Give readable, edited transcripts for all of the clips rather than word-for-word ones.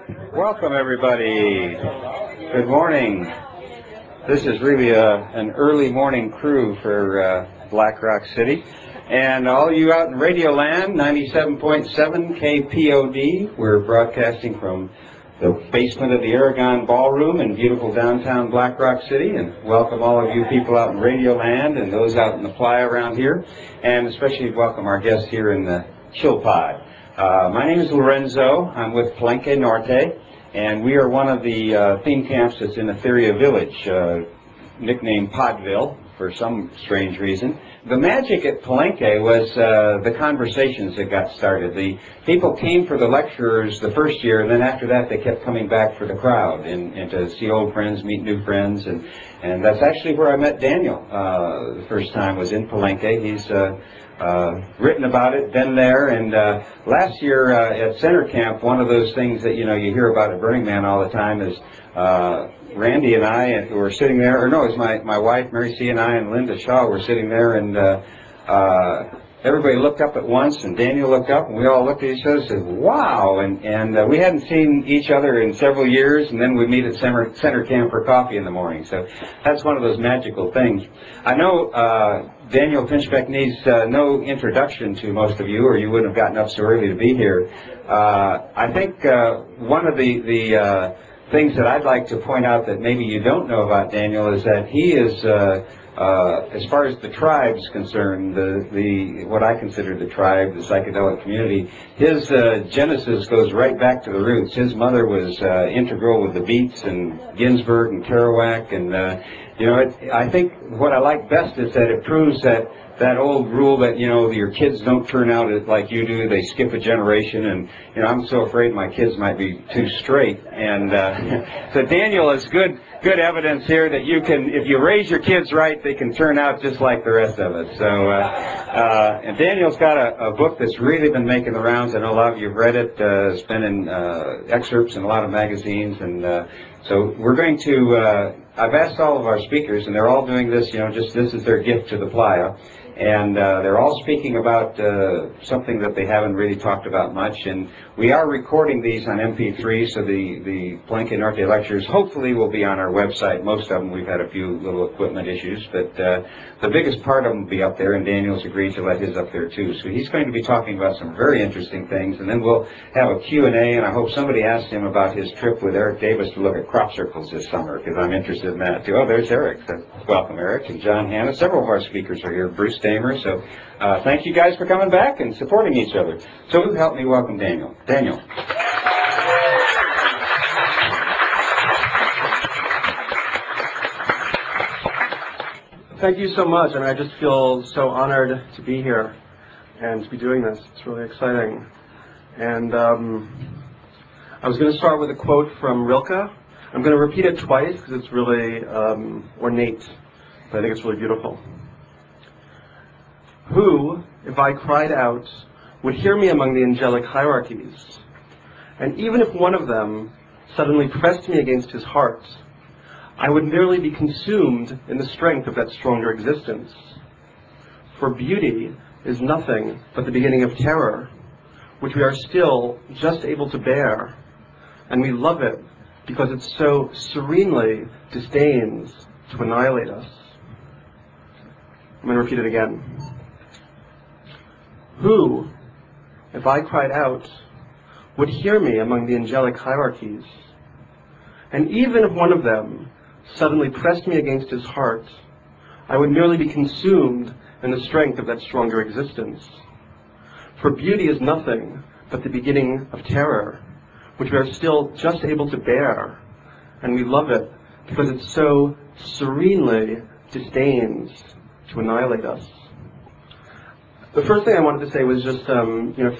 Welcome, everybody. Good morning. This is really an early morning crew for Black Rock City. And all you out in Radio Land, 97.7 KPOD. We're broadcasting from the basement of the Aragon Ballroom in beautiful downtown Black Rock City. And welcome all of you people out in Radio Land and those out in the playa around here. And especially welcome our guests here in the Chill Pod. My name is Lorenzo. I'm with Palenque, Norte, and we are one of the theme camps that's in Etheria Village, nicknamed Podville for some strange reason. The magic at Palenque was the conversations that got started. The people came for the lecturers the first year, and then after that they kept coming back for the crowd and to see old friends, meet new friends, and that's actually where I met Daniel the first time was in Palenque. He's written about it, been there, and last year at Center Camp, one of those things that you hear about at Burning Man all the time is Randy and I were sitting there, or no, it was my wife Mary C. and I and Linda Shaw were sitting there, and everybody looked up at once, and Daniel looked up, and we all looked at each other and said, wow, and we hadn't seen each other in several years, and then we meet at Center Camp for coffee in the morning, so that's one of those magical things. I know Daniel Pinchbeck needs no introduction to most of you, or you wouldn't have gotten up so early to be here. I think one of the things that I'd like to point out that maybe you don't know about Daniel is that he is, as far as the tribe's concerned, what I consider the tribe, the psychedelic community, his genesis goes right back to the roots. His mother was integral with the Beats and Ginsberg and Kerouac, and I think what I like best is that it proves that old rule that your kids don't turn out like you do, they skip a generation, and I'm so afraid my kids might be too straight, and so Daniel is good evidence here that you can, if you raise your kids right, they can turn out just like the rest of us. So and Daniel's got a book that's really been making the rounds. I know a lot of you have read it. It's been in excerpts in a lot of magazines, and so we're going to I've asked all of our speakers, and they're all doing this, just this is their gift to the playa. And they're all speaking about something that they haven't really talked about much. And we are recording these on MP3, so the Palenque Norte lectures hopefully will be on our website. Most of them, we've had a few little equipment issues, but the biggest part of them will be up there, and Daniel's agreed to let his up there too. So he's going to be talking about some very interesting things, and then we'll have a Q&A, and I hope somebody asks him about his trip with Eric Davis to look at crop circles this summer, because I'm interested in that too. Oh, there's Eric. So welcome, Eric, and John Hanna. Several of our speakers are here. Bruce Damer. So thank you guys for coming back and supporting each other. So who helped me welcome Daniel? Daniel. Thank you so much. I just feel so honored to be here and to be doing this. It's really exciting. And I was going to start with a quote from Rilke. I'm going to repeat it twice because it's really ornate, but I think it's really beautiful. Who, if I cried out, would hear me among the angelic hierarchies? And even if one of them suddenly pressed me against his heart, I would merely be consumed in the strength of that stronger existence. For beauty is nothing but the beginning of terror, which we are still just able to bear, and we love it because it so serenely disdains to annihilate us. I'm going to repeat it again. Who, if I cried out, would hear me among the angelic hierarchies? And even if one of them suddenly pressed me against his heart, I would merely be consumed in the strength of that stronger existence. For beauty is nothing but the beginning of terror, which we are still just able to bear, and we love it because it so serenely disdains to annihilate us. The first thing I wanted to say was just,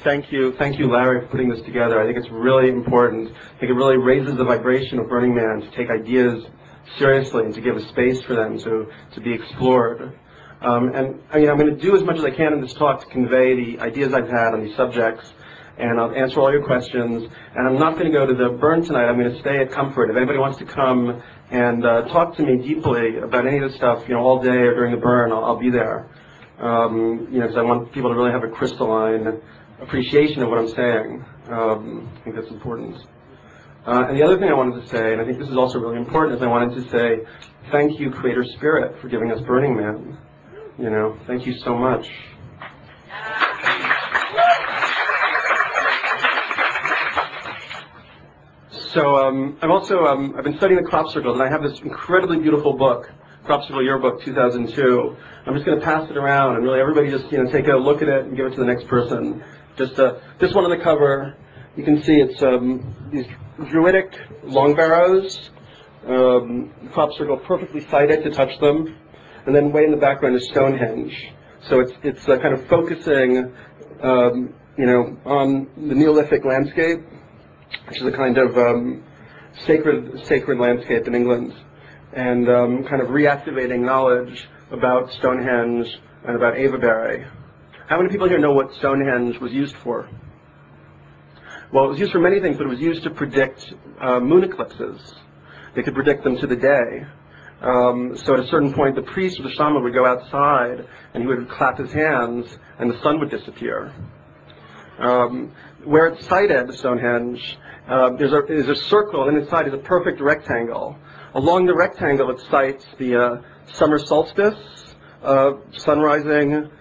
thank you, Larry, for putting this together. I think it's really important. I think it really raises the vibration of Burning Man to take ideas seriously and to give a space for them to be explored. I'm going to do as much as I can in this talk to convey the ideas I've had on these subjects, and I'll answer all your questions. And I'm not going to go to the burn tonight. I'm going to stay at Comfort. If anybody wants to come and talk to me deeply about any of this stuff, all day or during the burn, I'll be there. Because I want people to really have a crystalline appreciation of what I'm saying. I think that's important. And the other thing I wanted to say, and I think this is also really important, is I wanted to say thank you, Creator Spirit, for giving us Burning Man. You know, thank you so much. So I've been studying the crop circles, and I have this incredibly beautiful book, Crop Circle Yearbook 2002. I'm just going to pass it around, and really everybody just take a look at it and give it to the next person. Just this one on the cover, you can see it's these druidic long barrows, crop circle perfectly sighted to touch them, and then way in the background is Stonehenge. So it's kind of focusing, on the Neolithic landscape, which is a kind of sacred landscape in England, and kind of reactivating knowledge about Stonehenge and about Avebury. How many people here know what Stonehenge was used for? Well, it was used for many things, but it was used to predict moon eclipses. They could predict them to the day. So at a certain point, the priest or the shaman would go outside, and he would clap his hands, and the sun would disappear. Where it's sited, Stonehenge, there's a circle, and inside is a perfect rectangle. Along the rectangle, it sites the summer solstice, sun rising,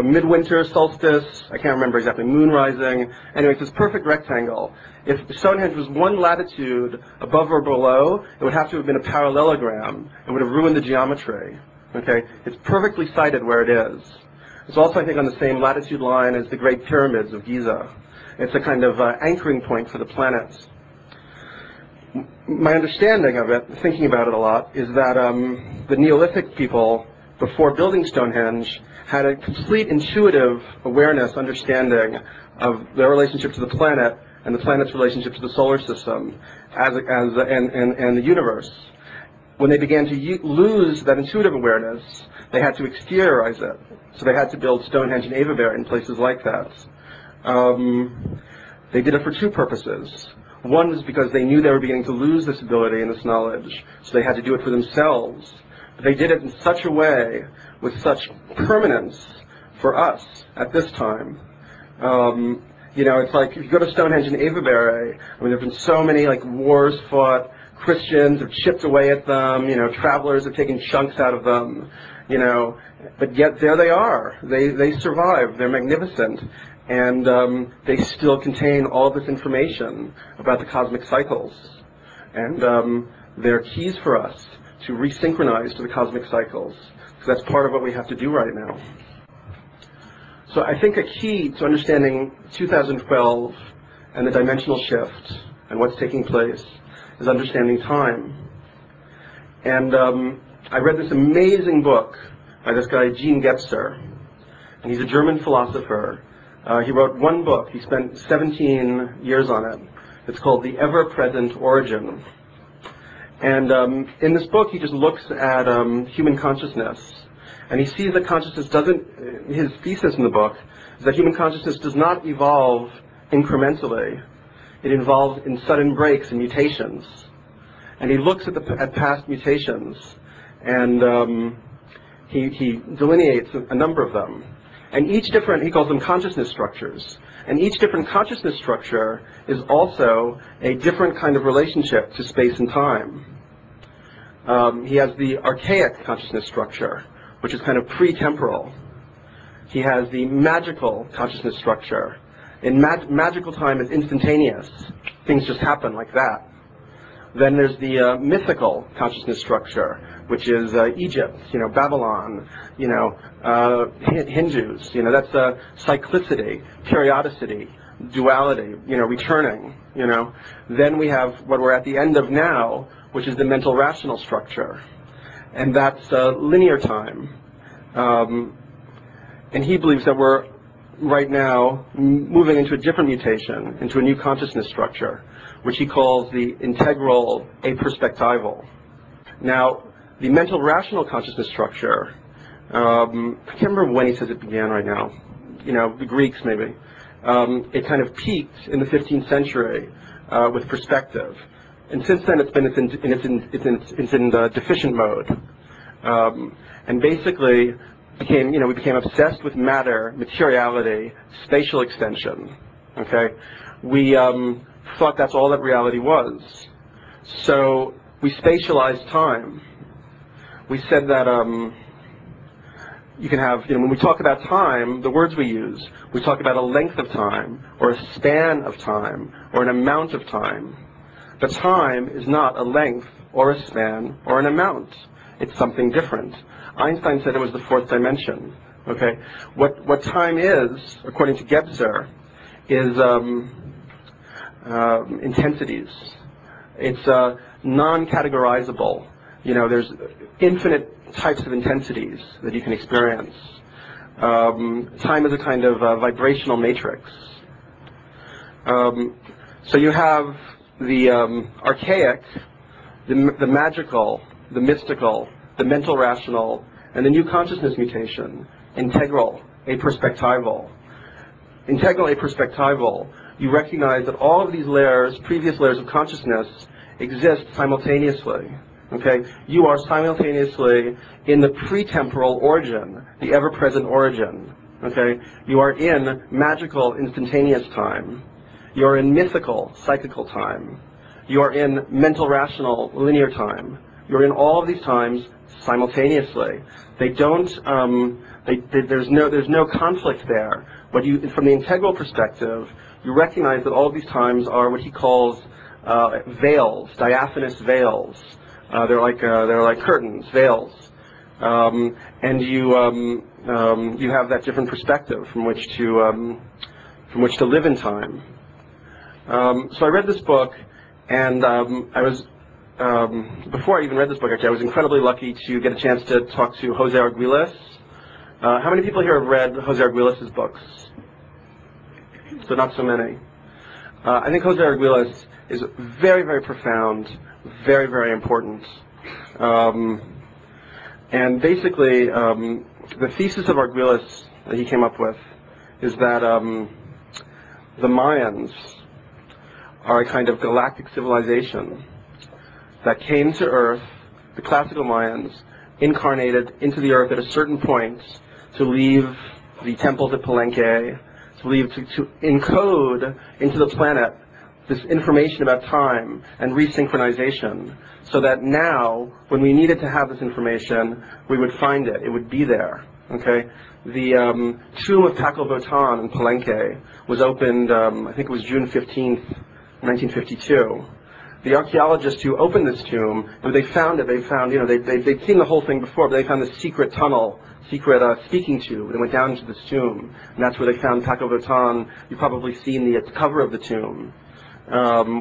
midwinter solstice, I can't remember exactly, moon rising. Anyway, it's this perfect rectangle. If Stonehenge was one latitude above or below, it would have to have been a parallelogram. It would have ruined the geometry. Okay? It's perfectly sited where it is. It's also, I think, on the same latitude line as the Great Pyramids of Giza. It's a kind of anchoring point for the planets. My understanding of it, thinking about it a lot, is that the Neolithic people, before building Stonehenge, had a complete intuitive awareness, understanding of their relationship to the planet and the planet's relationship to the solar system and the universe. When they began to lose that intuitive awareness, they had to exteriorize it. So they had to build Stonehenge and Avebury and places like that. They did it for two purposes. One was because they knew they were beginning to lose this ability and this knowledge, so they had to do it for themselves. But they did it in such a way, with such permanence for us at this time. It's like if you go to Stonehenge and Avebury, there have been so many wars fought. Christians have chipped away at them. Travelers have taken chunks out of them. But yet there they are. They survive. They're magnificent. And they still contain all this information about the cosmic cycles. And they're keys for us to resynchronize to the cosmic cycles. So that's part of what we have to do right now. So I think a key to understanding 2012 and the dimensional shift and what's taking place is understanding time. And I read this amazing book by this guy, Gene Gebser. And he's a German philosopher. He wrote one book. He spent 17 years on it. It's called The Ever-Present Origin. And in this book, he just looks at human consciousness. And he sees that consciousness his thesis in the book is that human consciousness does not evolve incrementally. It evolves in sudden breaks and mutations. And he looks at past mutations, and he delineates a number of them. And each different, he calls them consciousness structures. And each different consciousness structure is also a different kind of relationship to space and time. He has the archaic consciousness structure, which is kind of pre-temporal. He has the magical consciousness structure. In magical time, it's instantaneous. Things just happen like that. Then there's the mythical consciousness structure, which is Egypt, Babylon, Hindus. That's cyclicity, periodicity, duality, returning. Then we have what we're at the end of now, which is the mental rational structure, and that's linear time. And he believes that we're right now moving into a different mutation, into a new consciousness structure, which he calls the integral aperspectival. Now, the mental rational consciousness structure, I can't remember when he says it began right now, the Greeks maybe. It kind of peaked in the 15th century with perspective. And since then it's been in deficient mode. And basically we became obsessed with matter, materiality, spatial extension. Okay? We thought that's all that reality was. So we spatialized time. We said that you can have, when we talk about time, the words we use, we talk about a length of time, or a span of time, or an amount of time. But time is not a length, or a span, or an amount. It's something different. Einstein said it was the fourth dimension. Okay? What time is, according to Gebser, is intensities. It's non-categorizable. There's infinite types of intensities that you can experience. Time is a kind of vibrational matrix. So you have the archaic, the magical, the mystical, the mental rational, and the new consciousness mutation, integral, aperspectival. Integral, aperspectival, you recognize that all of these layers, previous layers of consciousness, exist simultaneously. Okay? You are simultaneously in the pretemporal origin, the ever-present origin. Okay? You are in magical, instantaneous time. You are in mythical, psychical time. You are in mental, rational, linear time. You're in all of these times simultaneously. They don't. There's no conflict there. From the integral perspective, you recognize that all of these times are what he calls veils, diaphanous veils. They're like curtains, veils, and you have that different perspective from which to live in time. So I read this book, and I was before I even read this book. Actually, I was incredibly lucky to get a chance to talk to Jose Arguelles. How many people here have read Jose Arguelles' books? So not so many. I think Jose Arguelles is very, very profound, very, very important. And basically, the thesis of Arguelles that he came up with is that the Mayans are a kind of galactic civilization that came to Earth, the classical Mayans, incarnated into the Earth at a certain point to leave the temples at Palenque, to encode into the planet this information about time and resynchronization, so that now, when we needed to have this information, we would find it. It would be there. Okay? The tomb of Paco Votan in Palenque was opened, I think it was June 15th, 1952. The archaeologists who opened this tomb, when they found it, they'd seen the whole thing before, but they found this secret tunnel, secret speaking tube. They went down into this tomb, and that's where they found Paco Votan. You've probably seen the cover of the tomb,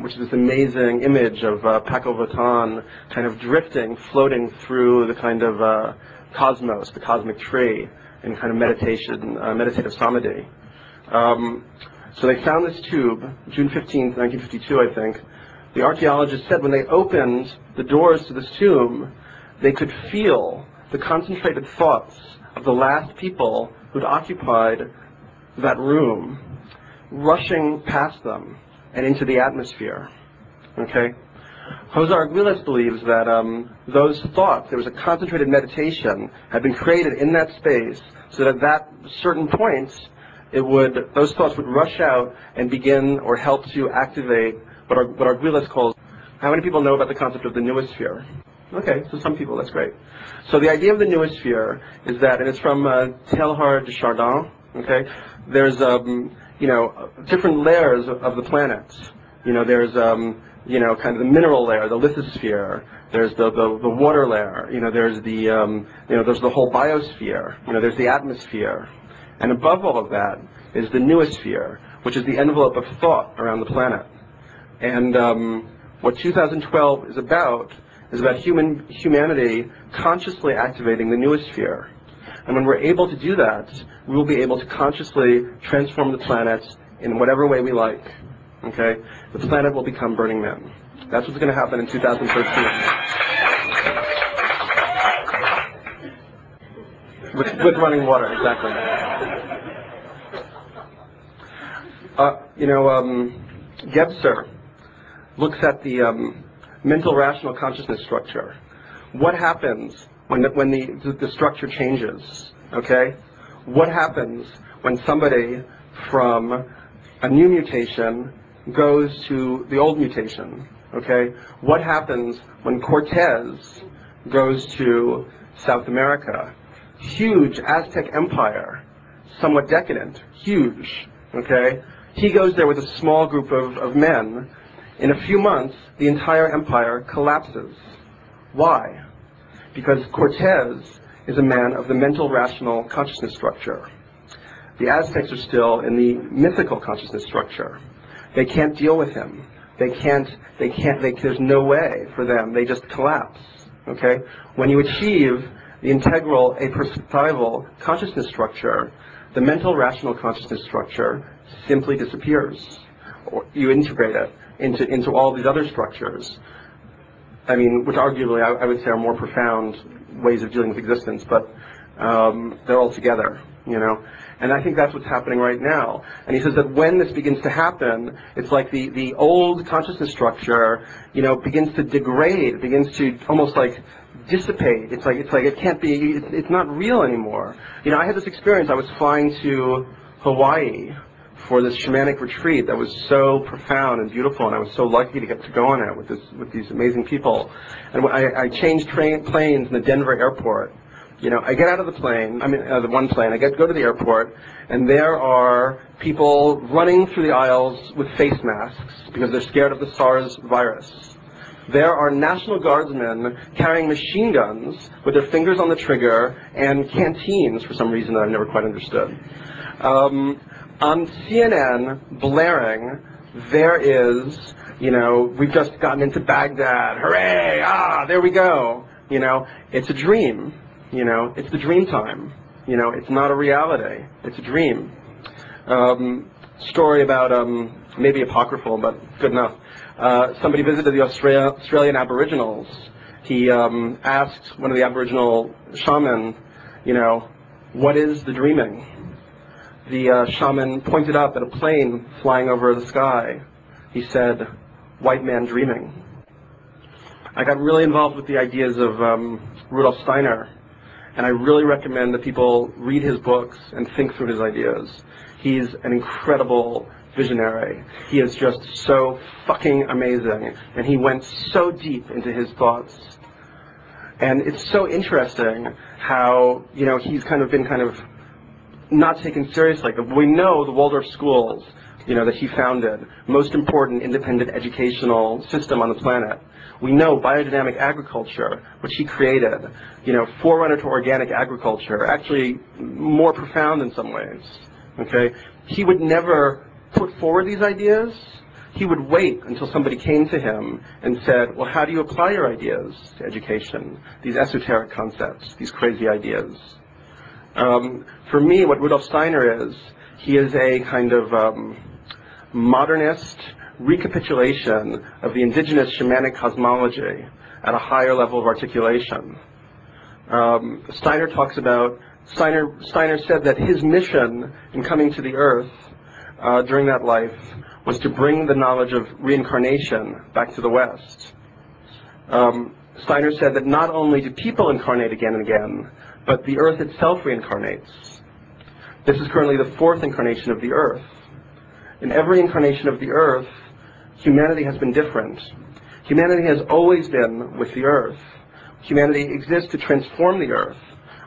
which is this amazing image of Paco Votan kind of drifting, floating through the kind of cosmos, the cosmic tree, in kind of meditative samadhi. So they found this tube, June 15th, 1952, I think. The archaeologists said when they opened the doors to this tomb, they could feel the concentrated thoughts of the last people who'd occupied that room rushing past them and into the atmosphere. Okay? Jose Arguelles believes that those thoughts, there was a concentrated meditation, had been created in that space so that at certain points, those thoughts would rush out and begin or help to activate what Arguelles calls. How many people know about the concept of the noosphere? Okay, so some people, that's great. So the idea of the noosphere is that, and it's from Teilhard de Chardin, okay? There's, different layers of the planet. There's, kind of the mineral layer, the lithosphere. There's the water layer. There's there's the whole biosphere. There's the atmosphere. And above all of that is the noosphere, which is the envelope of thought around the planet. And what 2012 is about humanity consciously activating the noosphere. And when we're able to do that, we will be able to consciously transform the planet in whatever way we like. Okay? The planet will become Burning Man. That's what's going to happen in 2013. With running water, exactly. Gebser looks at the mental rational consciousness structure. What happens when the structure changes? Okay? What happens when somebody from a new mutation goes to the old mutation, okay? What happens when Cortez goes to South America? Huge Aztec empire, somewhat decadent, huge, okay? He goes there with a small group of men. In a few months, the entire empire collapses. Why? Because Cortez is a man of the mental rational consciousness structure. The Aztecs are still in the mythical consciousness structure. They can't deal with him. There's no way for them. They just collapse, okay? When you achieve the integral aperspectival consciousness structure, the mental rational consciousness structure simply disappears. Or you integrate it into all these other structures. I mean, which arguably I would say are more profound ways of dealing with existence, but they're all together, you know. And I think that's what's happening right now. And he says that when this begins to happen, it's like the old consciousness structure, you know, begins to degrade, begins to almost like dissipate. It's like it can't be, it's not real anymore. You know, I had this experience. I was flying to Hawaii for this shamanic retreat that was so profound and beautiful, and I was so lucky to get to go on it with these amazing people. And I changed planes in the Denver airport. You know, I get out of the plane, the one plane, I go to the airport, and there are people running through the aisles with face masks because they're scared of the SARS virus. There are National Guardsmen carrying machine guns with their fingers on the trigger and canteens for some reason that I've never quite understood. On CNN, blaring, there is, you know, we've just gotten into Baghdad, hooray, there we go. You know, it's a dream, you know, it's the dream time. You know, it's not a reality, it's a dream. Story about, maybe apocryphal, but good enough. Somebody visited the Australian Aboriginals. He asked one of the Aboriginal shaman, you know, what is the dreaming? The shaman pointed up at a plane flying over the sky. He said, white man dreaming. I got really involved with the ideas of Rudolf Steiner, and I really recommend that people read his books and think through his ideas. He's an incredible visionary. He is just so fucking amazing, and he went so deep into his thoughts. And it's so interesting how, you know, he's been not taken seriously. We know the Waldorf schools, you know, that he founded, most important independent educational system on the planet. We know biodynamic agriculture, which he created, you know, forerunner to organic agriculture, actually more profound in some ways, okay? He would never put forward these ideas. He would wait until somebody came to him and said, well, how do you apply your ideas to education, these esoteric concepts, these crazy ideas? For me, what Rudolf Steiner is, he is a kind of modernist recapitulation of the indigenous shamanic cosmology at a higher level of articulation. Steiner said that his mission in coming to the earth during that life was to bring the knowledge of reincarnation back to the West. Steiner said that not only do people incarnate again and again, but the earth itself reincarnates. This is currently the fourth incarnation of the earth. In every incarnation of the earth, humanity has been different. Humanity has always been with the earth. Humanity exists to transform the earth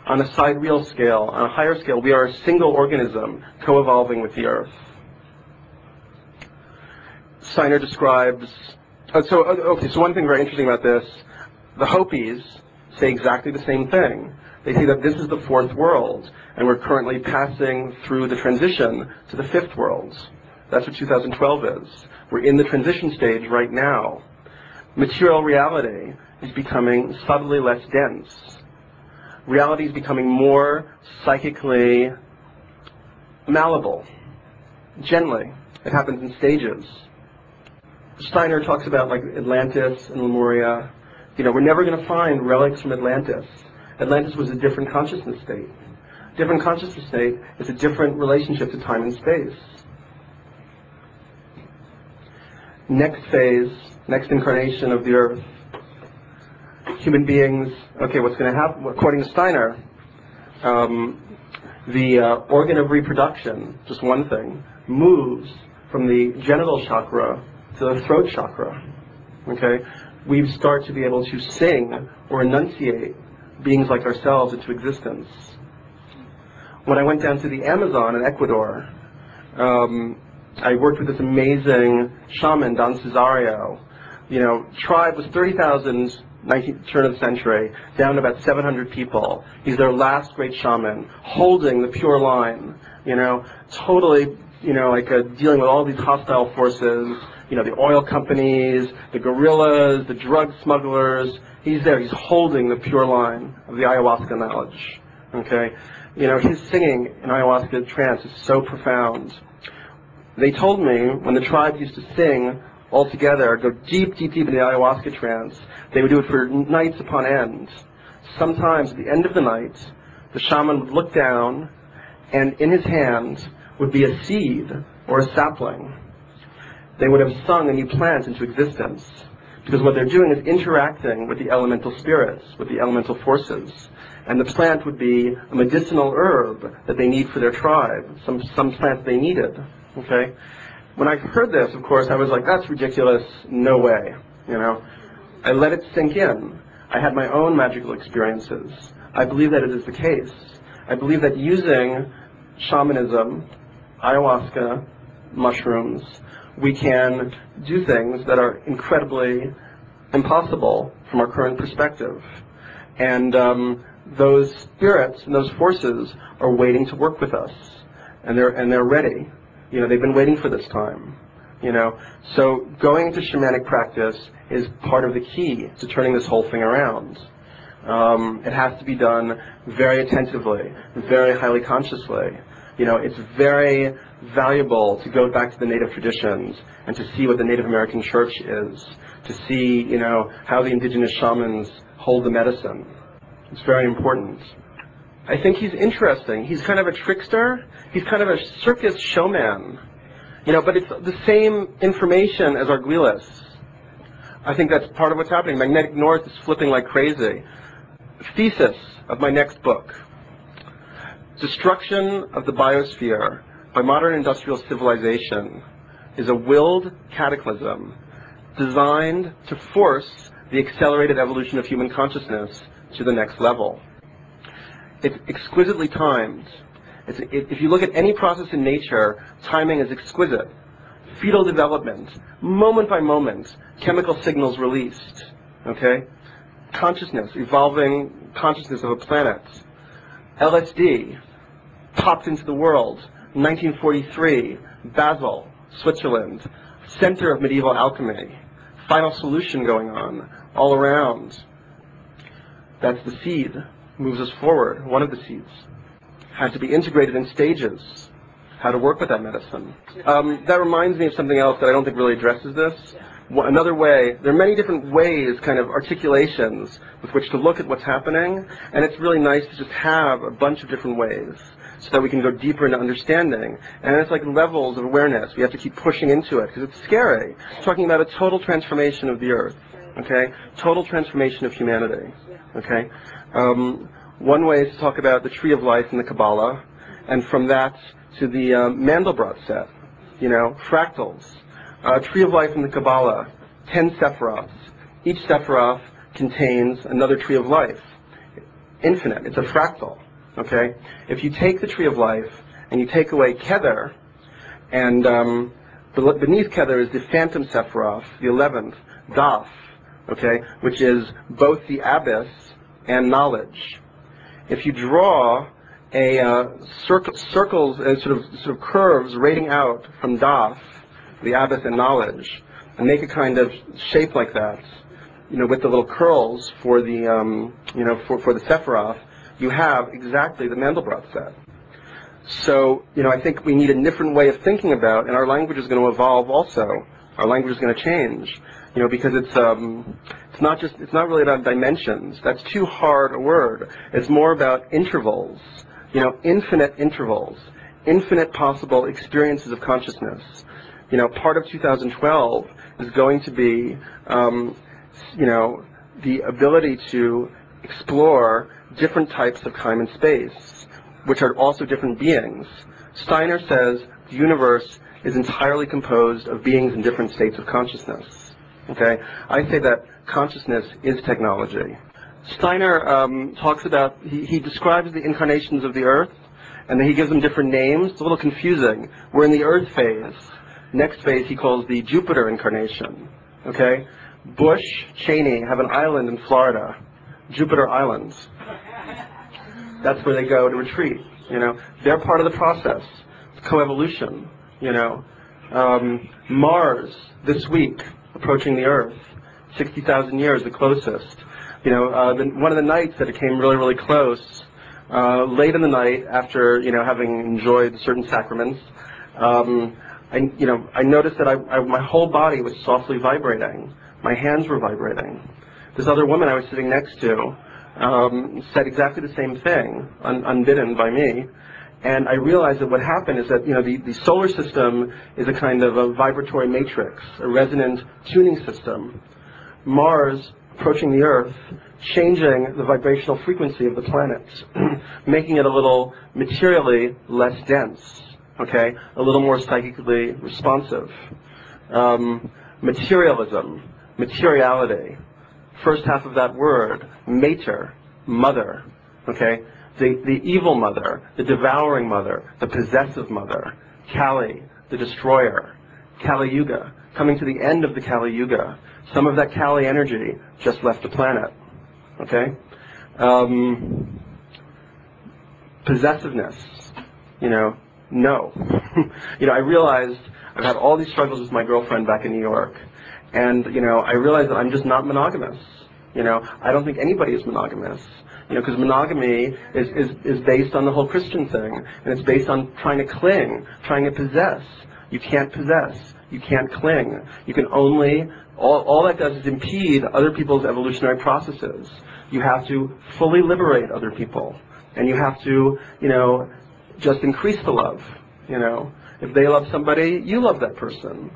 on a sidereal scale, on a higher scale. We are a single organism co-evolving with the earth. Steiner describes, so one thing very interesting about this, the Hopis say exactly the same thing. They say that this is the fourth world, and we're currently passing through the transition to the fifth world. That's what 2012 is. We're in the transition stage right now. Material reality is becoming subtly less dense. Reality is becoming more psychically malleable, gently. It happens in stages. Steiner talks about like Atlantis and Lemuria. You know, we're never going to find relics from Atlantis. Atlantis was a different consciousness state. Different consciousness state is a different relationship to time and space. Next phase, next incarnation of the earth. Human beings, okay, what's going to happen? According to Steiner, the organ of reproduction, just one thing, moves from the genital chakra to the throat chakra. Okay? We start to be able to sing or enunciate beings like ourselves into existence. When I went down to the Amazon in Ecuador, I worked with this amazing shaman, Don Cesario. Tribe was 30,000, turn of the century, down to about 700 people. He's their last great shaman, holding the pure line, totally, dealing with all these hostile forces, the oil companies, the guerrillas, the drug smugglers. He's there, he's holding the pure line of the ayahuasca knowledge, okay? His singing in ayahuasca trance is so profound. They told me when the tribe used to sing all together, go deep, deep, deep into the ayahuasca trance, they would do it for nights upon end. Sometimes at the end of the night, the shaman would look down, and in his hand would be a seed or a sapling. They would have sung a new plant into existence, because what they're doing is interacting with the elemental spirits, with the elemental forces. And the plant would be a medicinal herb that they need for their tribe, some plant they needed. Okay? When I heard this, of course, I was like, that's ridiculous, no way. I let it sink in. I had my own magical experiences. I believe that it is the case. I believe that using shamanism, ayahuasca, mushrooms, we can do things that are incredibly impossible from our current perspective. And those spirits and those forces are waiting to work with us. And they're ready. They've been waiting for this time. So going to shamanic practice is part of the key to turning this whole thing around. It has to be done very attentively, very highly consciously. It's very valuable to go back to the native traditions and to see what the Native American church is, to see, how the indigenous shamans hold the medicine. It's very important. I think he's interesting. He's kind of a trickster. He's kind of a circus showman. But it's the same information as Arguelles. I think that's part of what's happening. Magnetic North is flipping like crazy. Thesis of my next book. Destruction of the biosphere by modern industrial civilization is a willed cataclysm designed to force the accelerated evolution of human consciousness to the next level. It's exquisitely timed. If you look at any process in nature, timing is exquisite. Fetal development, moment by moment, chemical signals released, okay? Consciousness, evolving consciousness of a planet. LSD, popped into the world, 1943, Basel, Switzerland, center of medieval alchemy, final solution going on, all around. That's the seed, moves us forward, one of the seeds. Had to be integrated in stages, how to work with that medicine. That reminds me of something else that I don't think really addresses this. Another way, there are many different ways, kind of articulations with which to look at what's happening, and it's really nice to just have a bunch of different ways so that we can go deeper into understanding. And it's like levels of awareness. We have to keep pushing into it because it's scary. It's talking about a total transformation of the earth, okay? Total transformation of humanity, okay? One way is to talk about the tree of life in the Kabbalah, and from that to the Mandelbrot set, fractals. Tree of life in the Kabbalah, 10 sephiroths. Each sephiroth contains another tree of life. Infinite, it's a fractal, okay? If you take the tree of life and you take away Kether, and beneath Kether is the phantom sephiroth, the 11th, Daf, okay, which is both the abyss and knowledge. If you draw a circles and sort of curves rating out from Daf, the abyss and knowledge, and make a kind of shape like that, with the little curls for the for the Sephiroth, you have exactly the Mandelbrot set. So I think we need a different way of thinking about, and our language is going to evolve also. Our language is going to change, because it's not really about dimensions. That's too hard a word. It's more about intervals, infinite intervals, infinite possible experiences of consciousness. Part of 2012 is going to be, the ability to explore different types of time and space, which are also different beings. Steiner says the universe is entirely composed of beings in different states of consciousness. Okay? I say that consciousness is technology. Steiner talks about, he describes the incarnations of the Earth, and then he gives them different names. It's a little confusing. We're in the Earth phase. Next phase he calls the Jupiter incarnation. Okay? Bush, Cheney have an island in Florida, Jupiter Islands. That's where they go to retreat. You know, they're part of the process. It's coevolution. You know, Mars this week approaching the Earth, 60,000 years, the closest. You know, one of the nights that it came really, really close, late in the night after, you know, having enjoyed certain sacraments, I noticed that my whole body was softly vibrating. My hands were vibrating. This other woman I was sitting next to said exactly the same thing, unbidden by me. And I realized that what happened is that, you know, the solar system is a kind of a vibratory matrix, a resonant tuning system. Mars approaching the Earth, changing the vibrational frequency of the planets, making it a little materially less dense, okay, a little more psychically responsive. Materialism, materiality, first half of that word, mater, mother, okay, the evil mother, the devouring mother, the possessive mother, Kali, the destroyer, Kali Yuga, coming to the end of the Kali Yuga. Some of that Kali energy just left the planet, okay? Possessiveness, you know, no. You know, I realized I've had all these struggles with my girlfriend back in New York, and, you know, I realized that I'm just not monogamous. You know, I don't think anybody is monogamous. You know, because monogamy is based on the whole Christian thing, and it's based on trying to cling, trying to possess. You can't possess. You can't cling. You can only, all that does is impede other people's evolutionary processes. You have to fully liberate other people, and you have to, you know, just increase the love. You know, if they love somebody, you love that person.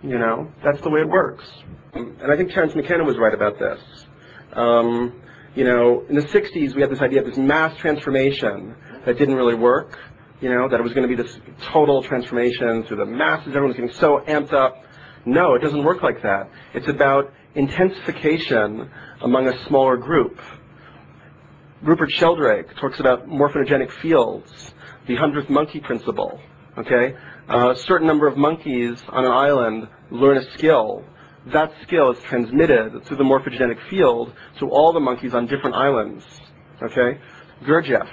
You know, that's the way it works. And I think Terence McKenna was right about this. You know, in the 60s, we had this idea of this mass transformation that didn't really work, you know, that it was going to be this total transformation through the masses, everyone's getting so amped up. No, it doesn't work like that. It's about intensification among a smaller group. Rupert Sheldrake talks about morphinogenic fields, the 100th monkey principle, okay? A certain number of monkeys on an island learn a skill. That skill is transmitted through the morphogenic field to all the monkeys on different islands, okay? Gurdjieff,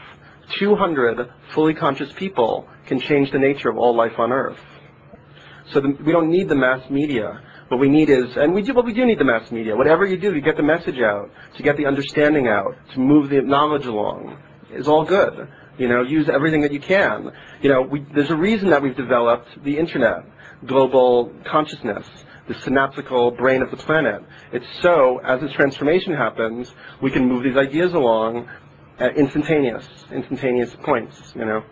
200 fully conscious people can change the nature of all life on Earth. So we don't need the mass media. What we need is, and we do need the mass media. Whatever you do to get the message out, to get the understanding out, to move the knowledge along, is all good. You know, use everything that you can. You know, there's a reason that we've developed the internet, global consciousness, the synaptical brain of the planet. It's so, as this transformation happens, we can move these ideas along at instantaneous points, you know.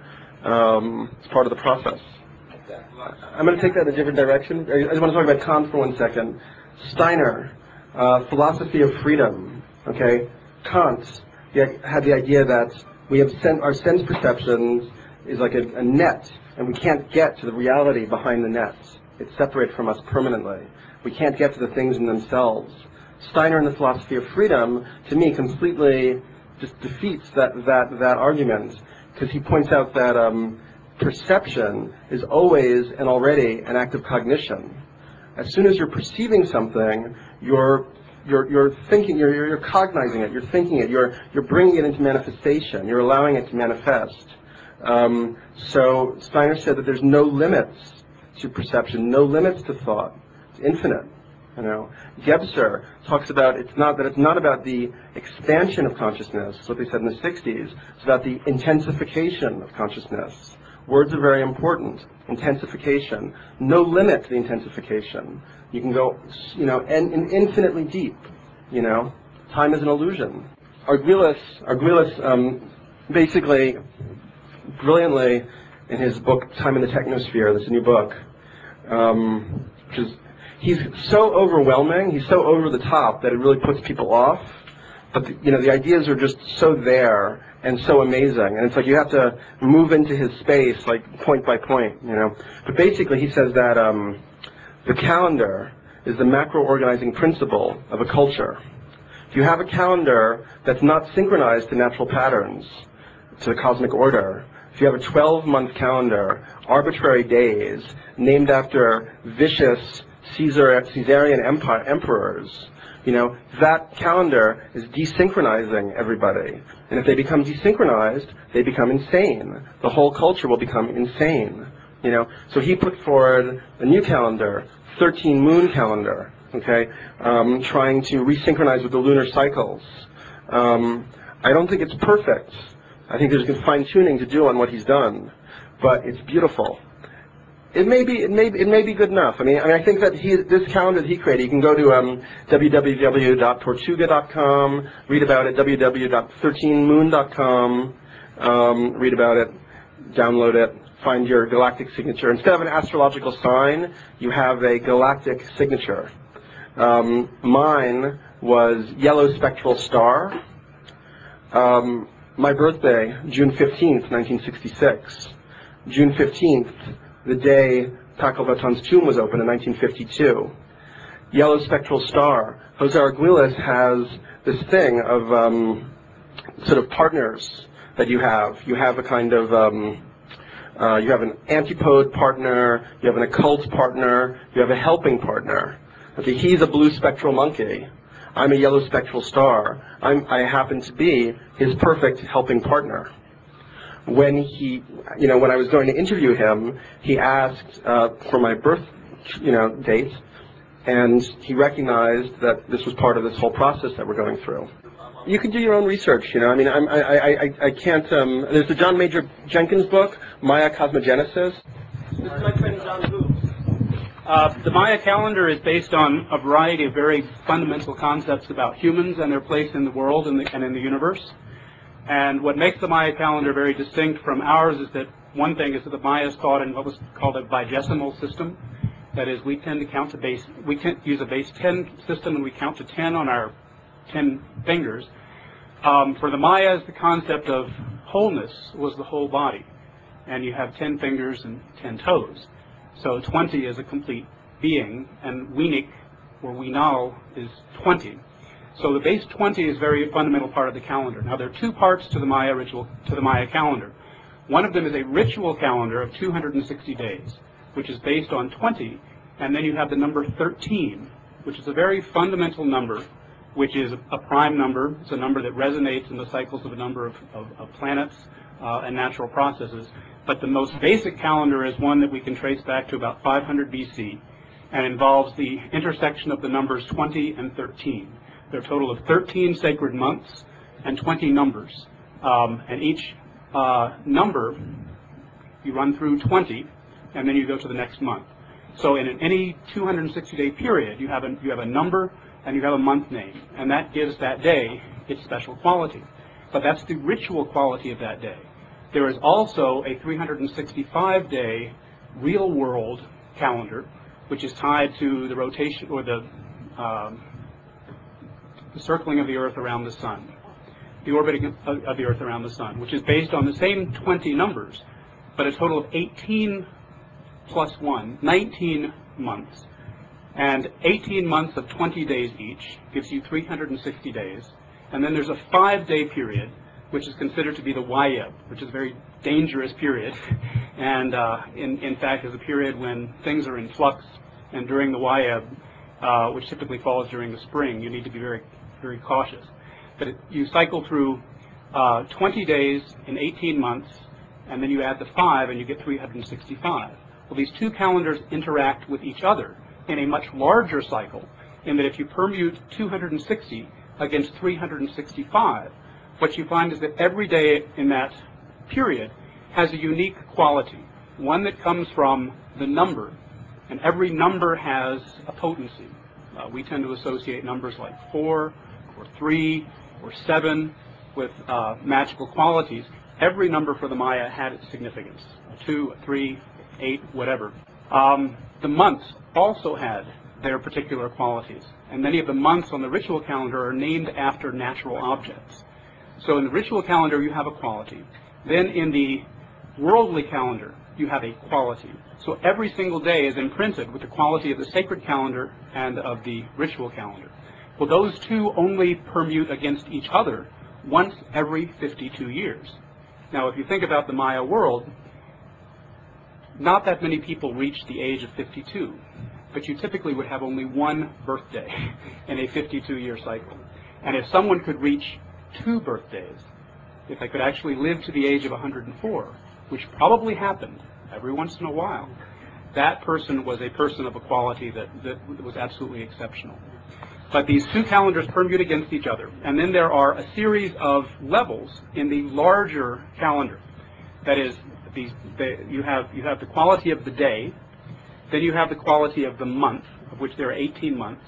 It's part of the process. I'm going to take that in a different direction. I just want to talk about Kant for 1 second. Steiner, philosophy of freedom, okay. Kant had the idea that we have our sense perceptions is like a net, and we can't get to the reality behind the net. It's separated from us permanently. We can't get to the things in themselves. Steiner and the philosophy of freedom, to me, completely just defeats that argument, because he points out that perception is always and already an act of cognition. As soon as you're perceiving something, you're thinking, you're cognizing it, you're thinking it, you're bringing it into manifestation, you're allowing it to manifest. So Steiner said that there's no limits to perception, no limits to thought. It's infinite. You know, Gebser talks about it's not about the expansion of consciousness, what they said in the 60s. It's about the intensification of consciousness. Words are very important. Intensification. No limit to the intensification. You can go, you know, and infinitely deep. You know, time is an illusion. Arguelles, basically, brilliantly, in his book Time in the Technosphere, this new book, which is, he's so overwhelming, he's so over the top that it really puts people off. but the ideas are just so there and so amazing, and it's like you have to move into his space like point by point, But basically, he says that the calendar is the macro-organizing principle of a culture. If you have a calendar that's not synchronized to natural patterns, to the cosmic order, if you have a 12-month calendar, arbitrary days, named after vicious Caesarian emperors, that calendar is desynchronizing everybody. And if they become desynchronized, they become insane. The whole culture will become insane. So he put forward a new calendar, 13 moon calendar, okay, trying to resynchronize with the lunar cycles. I don't think it's perfect. I think there's fine-tuning to do on what he's done, but it's beautiful. It may be good enough. I think that this calendar that he created, you can go to www.tortuga.com, read about it, www.13moon.com, read about it, download it, find your galactic signature. Instead of an astrological sign, you have a galactic signature. Mine was yellow spectral star. My birthday, June 15th, 1966. June 15th, the day Paco Vaton's tomb was opened in 1952. Yellow spectral star. Jose Arguelles has this thing of sort of partners that you have. You have a kind of, you have an antipode partner, you have an occult partner, you have a helping partner. Okay, he's a blue spectral monkey. I'm a yellow spectral star. I happen to be his perfect helping partner. When when I was going to interview him, he asked for my birth, date, and he recognized that this was part of this whole process that we're going through. You can do your own research, I can't. There's the John Major Jenkins book, Maya Cosmogenesis. This is my friend John Hoops. The Maya calendar is based on a variety of very fundamental concepts about humans and their place in the world and in the universe. And what makes the Maya calendar very distinct from ours is that one thing is that the Mayas thought in what was called a vigesimal system. That is, we tend to count to base. We can use a base 10 system, and we count to 10 on our 10 fingers. For the Mayas, the concept of wholeness was the whole body, and you have 10 fingers and 10 toes. So 20 is a complete being, and Weenik, or Weenal, is 20. So the base 20 is a very fundamental part of the calendar. Now there are two parts to the Maya calendar. One of them is a ritual calendar of 260 days, which is based on 20, and then you have the number 13, which is a very fundamental number, which is a prime number. It's a number that resonates in the cycles of a number of planets and natural processes. But the most basic calendar is one that we can trace back to about 500 BC and involves the intersection of the numbers 20 and 13. There are a total of 13 sacred months and 20 numbers. And each number, you run through 20, and then you go to the next month. So in any 260-day period, you have a number and you have a month name, and that gives that day its special quality. But that's the ritual quality of that day. There is also a 365-day real-world calendar, which is tied to the rotation or the circling of the Earth around the Sun, the orbiting of the Earth around the Sun, which is based on the same 20 numbers, but a total of 18 plus 1, 19 months. And 18 months of 20 days each gives you 360 days. And then there's a 5-day period, which is considered to be the Wayeb, which is a very dangerous period, and in fact is a period when things are in flux, and during the Wayeb, which typically falls during the spring, you need to be very, very cautious. But you cycle through 20 days in 18 months, and then you add the 5, and you get 365. Well, these two calendars interact with each other in a much larger cycle, in that if you permute 260 against 365, what you find is that every day in that period has a unique quality, one that comes from the number, and every number has a potency. We tend to associate numbers like 4 or 3 or 7 with magical qualities. Every number for the Maya had its significance, a 2, a 3, 8, whatever. The months also had their particular qualities. And many of the months on the ritual calendar are named after natural objects. So in the ritual calendar, you have a quality. Then in the worldly calendar, you have a quality. So every single day is imprinted with the quality of the sacred calendar and of the ritual calendar. Well, those two only permute against each other once every 52 years. Now, if you think about the Maya world, not that many people reach the age of 52, but you typically would have only one birthday in a 52-year cycle. And if someone could reach 2 birthdays, if they could actually live to the age of 104, which probably happened every once in a while, that person was a person of a quality that was absolutely exceptional. But these two calendars permute against each other. And then there are a series of levels in the larger calendar. That is, you have the quality of the day, then you have the quality of the month, of which there are 18 months,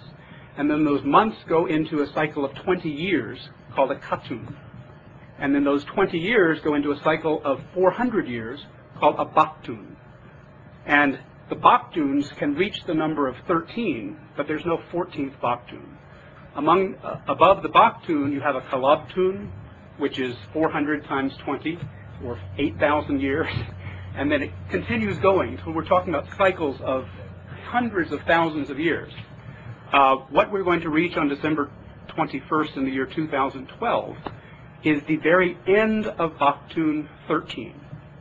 and then those months go into a cycle of 20 years called a katun. And then those 20 years go into a cycle of 400 years called a baktun. And the baktuns can reach the number of 13, but there's no 14th baktun. Above the baktun, you have a kalabtun, which is 400 times 20, or 8,000 years, and then it continues going. So we're talking about cycles of hundreds of thousands of years. What we're going to reach on December 21st in the year 2012 is the very end of Baktun 13,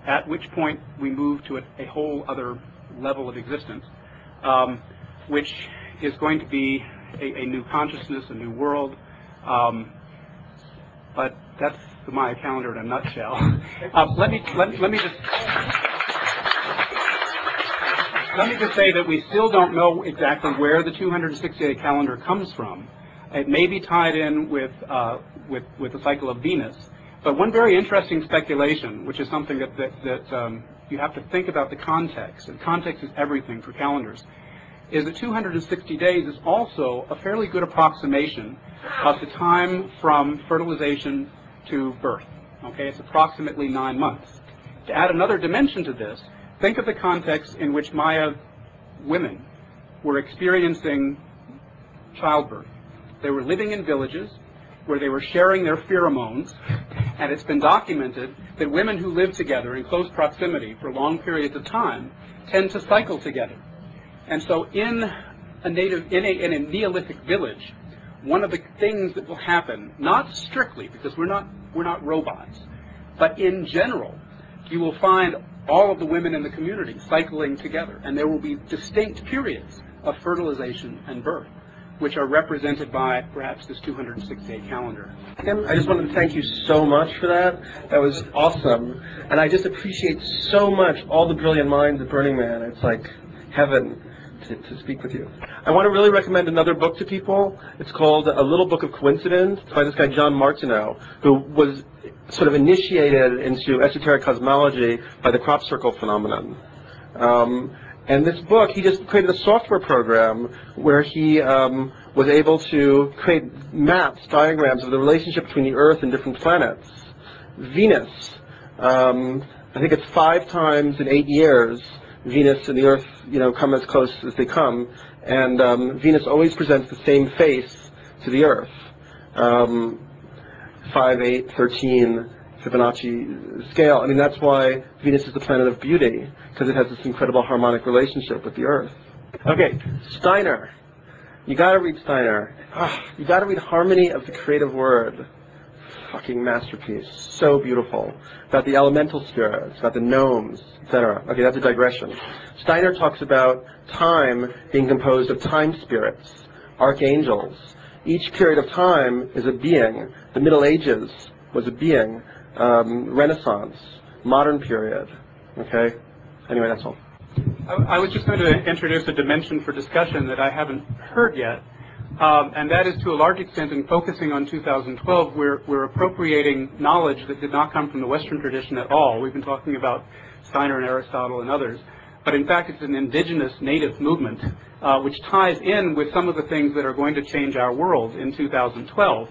at which point we move to a whole other level of existence, which is going to be a new consciousness, a new world. But that's the Maya calendar in a nutshell. Let me just say that we still don't know exactly where the 260-day calendar comes from. It may be tied in with the cycle of Venus. But one very interesting speculation, which is something that you have to think about the context, and context is everything for calendars, is that 260 days is also a fairly good approximation of the time from fertilization to birth. Okay, it's approximately 9 months. To add another dimension to this, think of the context in which Maya women were experiencing childbirth. They were living in villages where they were sharing their pheromones, and it's been documented that women who live together in close proximity for long periods of time tend to cycle together. And so in a Neolithic village, one of the things that will happen, not strictly, because we're not robots, but in general, you will find all of the women in the community cycling together, and there will be distinct periods of fertilization and birth, which are represented by perhaps this 260-day calendar. Tim, I just wanted to thank you so much for that. That was awesome. And I just appreciate so much all the brilliant minds at Burning Man. It's like heaven to speak with you. I want to really recommend another book to people. It's called A Little Book of Coincidence. It's by this guy, John Martineau, who was sort of initiated into esoteric cosmology by the crop circle phenomenon. And this book, he just created a software program where he was able to create maps, diagrams of the relationship between the Earth and different planets. Venus, I think it's 5 times in 8 years, Venus and the Earth, come as close as they come, and Venus always presents the same face to the Earth. 5, 8, 13, Fibonacci scale. I mean, that's why Venus is the planet of beauty, because it has this incredible harmonic relationship with the Earth. Okay, Steiner. You gotta read Steiner. You gotta read Harmony of the Creative Word. Fucking masterpiece. So beautiful. About the elemental spirits, about the gnomes, etc. Okay, that's a digression. Steiner talks about time being composed of time spirits, archangels. Each period of time is a being. The Middle Ages was a being. Renaissance, modern period. Okay? Anyway, that's all. I was just going to introduce a dimension for discussion that I haven't heard yet, and that is to a large extent in focusing on 2012, we're appropriating knowledge that did not come from the Western tradition at all. We've been talking about Steiner and Aristotle and others, but in fact it's an indigenous native movement which ties in with some of the things that are going to change our world in 2012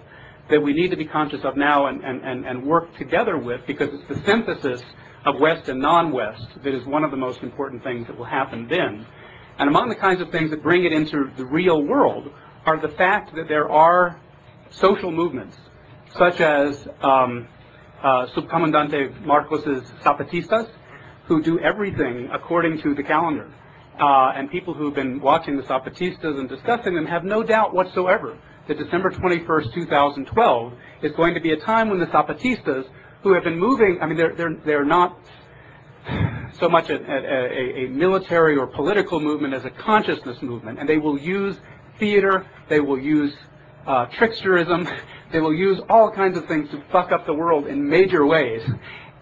that we need to be conscious of now and work together with, because it's the synthesis of West and non-West that is one of the most important things that will happen then. And among the kinds of things that bring it into the real world are the fact that there are social movements, such as Subcomandante Marcos's Zapatistas, who do everything according to the calendar. And people who've been watching the Zapatistas and discussing them have no doubt whatsoever that December 21st, 2012 is going to be a time when the Zapatistas, who have been moving, I mean, they're not so much a military or political movement as a consciousness movement, and they will use theater, they will use tricksterism, they will use all kinds of things to fuck up the world in major ways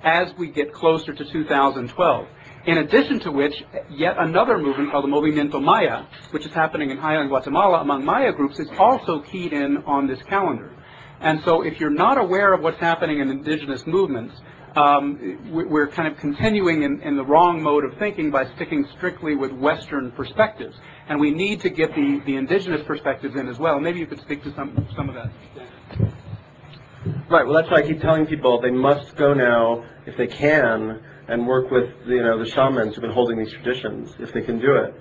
as we get closer to 2012. In addition to which, yet another movement called the Movimiento Maya, which is happening in Jaya and Guatemala among Maya groups, is also keyed in on this calendar. And so if you're not aware of what's happening in indigenous movements, we're kind of continuing in the wrong mode of thinking by sticking strictly with Western perspectives. And we need to get the indigenous perspectives in as well. Maybe you could speak to some of that. Right, well that's why I keep telling people they must go now, if they can, and work with the shamans who've been holding these traditions, if they can do it.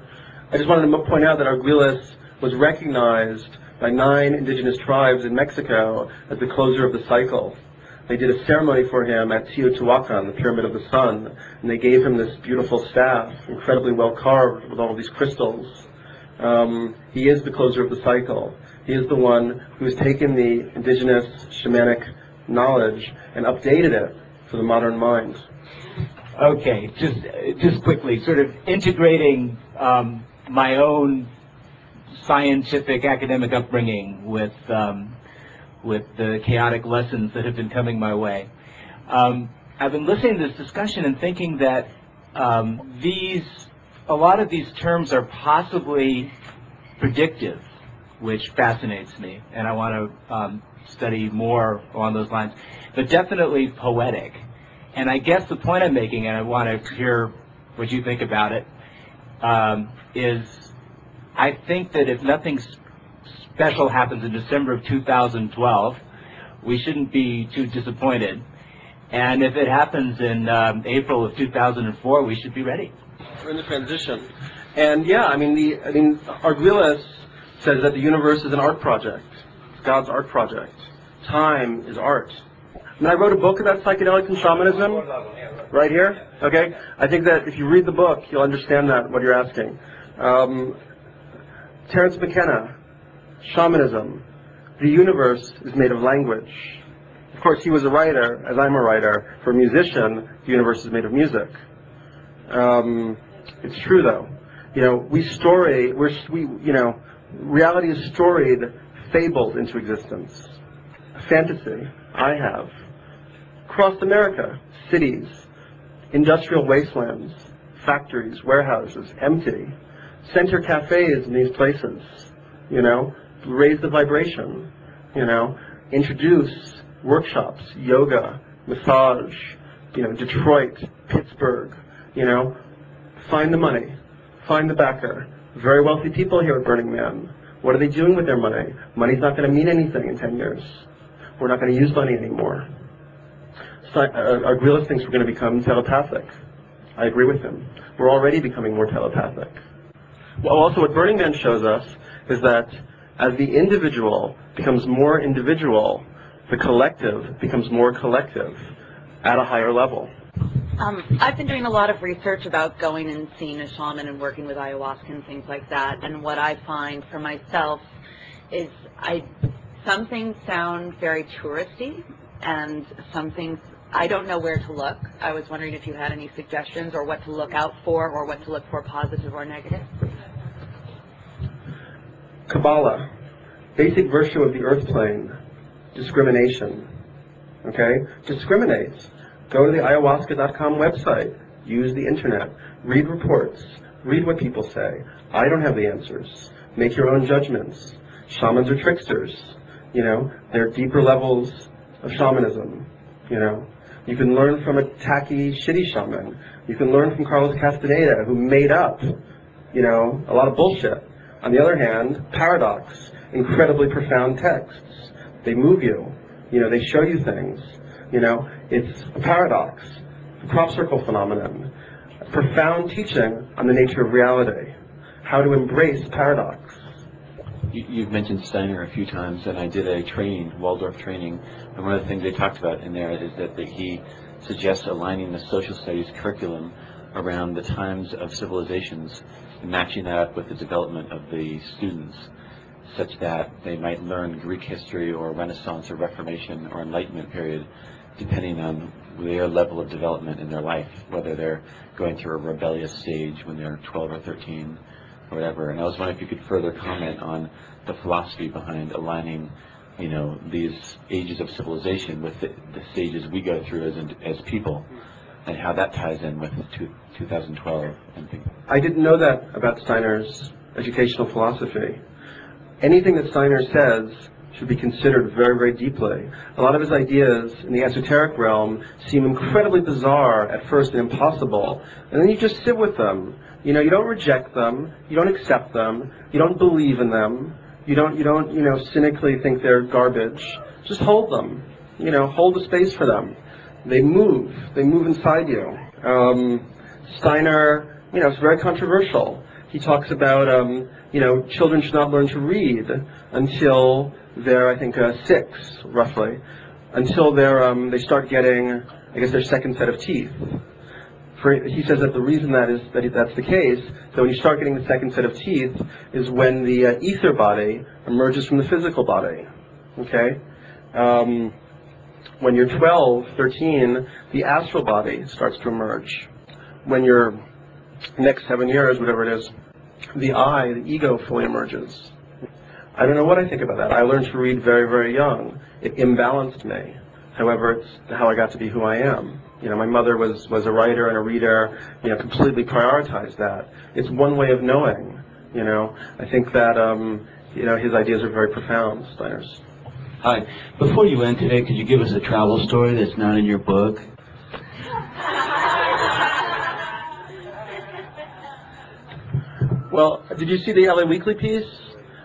I just wanted to point out that Arguelles was recognized by 9 indigenous tribes in Mexico as the closer of the cycle. They did a ceremony for him at Teotihuacan, the Pyramid of the Sun, and they gave him this beautiful staff, incredibly well carved with all of these crystals. He is the closer of the cycle. He is the one who's taken the indigenous shamanic knowledge and updated it for the modern mind. Okay, just quickly, sort of integrating my own scientific academic upbringing with the chaotic lessons that have been coming my way. I've been listening to this discussion and thinking that a lot of these terms are possibly predictive, which fascinates me, and I want to study more along those lines, but definitely poetic. And I guess the point I'm making, and I want to hear what you think about it, is I think that if nothing special happens in December of 2012, we shouldn't be too disappointed. And if it happens in April of 2004, we should be ready. We're in the transition. And yeah, I mean, Arguelles says that the universe is an art project. It's God's art project. Time is art. And I wrote a book about psychedelics and shamanism right here, okay? I think that if you read the book, you'll understand that, what you're asking. Terence McKenna, shamanism. The universe is made of language. Of course, he was a writer, as I'm a writer. For a musician, the universe is made of music. It's true, though. Reality is storied, fabled into existence. A fantasy I have. Across America, cities, industrial wastelands, factories, warehouses, empty. Center cafes in these places, raise the vibration, introduce workshops, yoga, massage, Detroit, Pittsburgh, find the money, find the backer. Very wealthy people here at Burning Man. What are they doing with their money? Money's not going to mean anything in 10 years. We're not going to use money anymore. Arguelles thinks we're going to become telepathic. I agree with him. We're already becoming more telepathic. Well, also what Burning Man shows us is that as the individual becomes more individual, the collective becomes more collective at a higher level. I've been doing a lot of research about going and seeing a shaman and working with ayahuasca and things like that, and what I find for myself is some things sound very touristy, and some things I don't know where to look. I was wondering if you had any suggestions or what to look out for or what to look for, positive or negative. Kabbalah, basic virtue of the earth plane, discrimination. Okay? Discriminate. Go to the ayahuasca.com website. Use the internet. Read reports. Read what people say. I don't have the answers. Make your own judgments. Shamans are tricksters. There are deeper levels of shamanism. You can learn from a tacky, shitty shaman. You can learn from Carlos Castaneda, who made up, a lot of bullshit. On the other hand, paradox, incredibly profound texts. They move you. They show you things. It's a paradox, a crop circle phenomenon, a profound teaching on the nature of reality, how to embrace paradox. You've mentioned Steiner a few times, and I did a training, Waldorf training, and one of the things they talked about in there is that he suggests aligning the social studies curriculum around the times of civilizations and matching that up with the development of the students, such that they might learn Greek history or Renaissance or Reformation or Enlightenment period, depending on their level of development in their life, whether they're going through a rebellious stage when they're 12 or 13 or whatever. And I was wondering if you could further comment on the philosophy behind aligning, these ages of civilization with the stages we go through as people, and how that ties in with 2012 and things. I didn't know that about Steiner's educational philosophy. Anything that Steiner says should be considered very, very deeply. A lot of his ideas in the esoteric realm seem incredibly bizarre at first and impossible, and then you just sit with them. You don't reject them, you don't accept them, you don't believe in them, you don't cynically think they're garbage. Just hold them. Hold the space for them. They move inside you. Steiner, it's very controversial. He talks about, children should not learn to read until they're, I think, 6, roughly, until they start getting, I guess, their second set of teeth. He says that the reason that's the case, that when you start getting the second set of teeth, is when the ether body emerges from the physical body. Okay? When you're 12, 13, the astral body starts to emerge. When you're next 7 years, whatever it is, the I, the ego, fully emerges. I don't know what I think about that. I learned to read very, very young. It imbalanced me. However, it's how I got to be who I am. My mother was a writer and a reader, completely prioritized that. It's one way of knowing, I think that, his ideas are very profound, Steiner's. Hi. Before you end today, could you give us a travel story that's not in your book? Well, did you see the LA Weekly piece?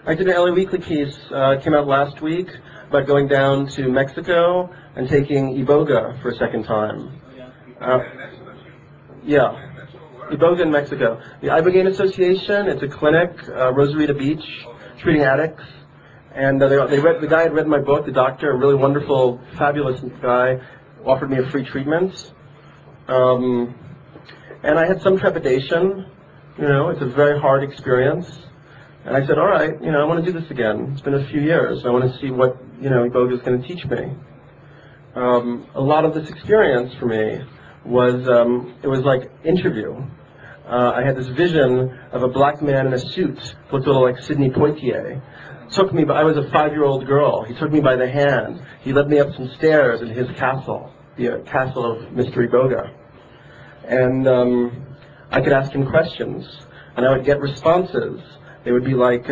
I did an LA Weekly piece, came out last week, about going down to Mexico and taking Iboga for a second time. Yeah, Iboga in Mexico. The Ibogaine Association, it's a clinic, Rosarita Beach, treating addicts. And the guy had read my book, the doctor, a really wonderful, fabulous guy, offered me a free treatment. And I had some trepidation, it's a very hard experience. And I said, all right, I want to do this again. It's been a few years. I want to see what, Iboga is going to teach me. A lot of this experience for me was, it was like interview. I had this vision of a black man in a suit, looked a little like Sidney Poitier. I was a 5-year-old girl. He took me by the hand. He led me up some stairs in his castle, the castle of Mr. Iboga. And I could ask him questions, and I would get responses. They would be like